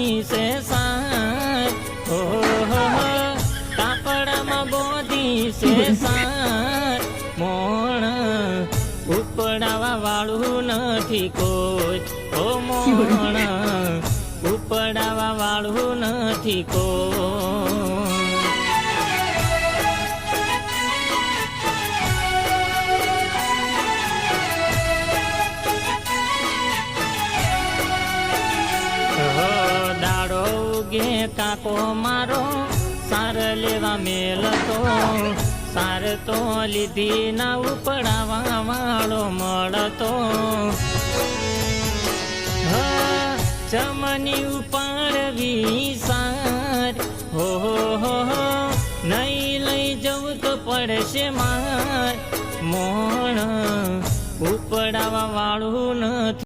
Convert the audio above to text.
બોધી છે સાર, કાપડામાં બોધી છે સાર, મોણ ઉપડાવા વાળું નથી કોઈ, ઓ મોણ ઉપડાવા વાળું નથી કોઈ. દાડો ઉગે કાકો મારો સાર લેવા મેલતો, સાર તો લીધી ના ઉપડાવા વાળો મળતો. ચમની ઉપાડવી સાર, હો નહીં લઈ જવું તો પડશે માર, મોણ ઉપડાવા વાળું નથી.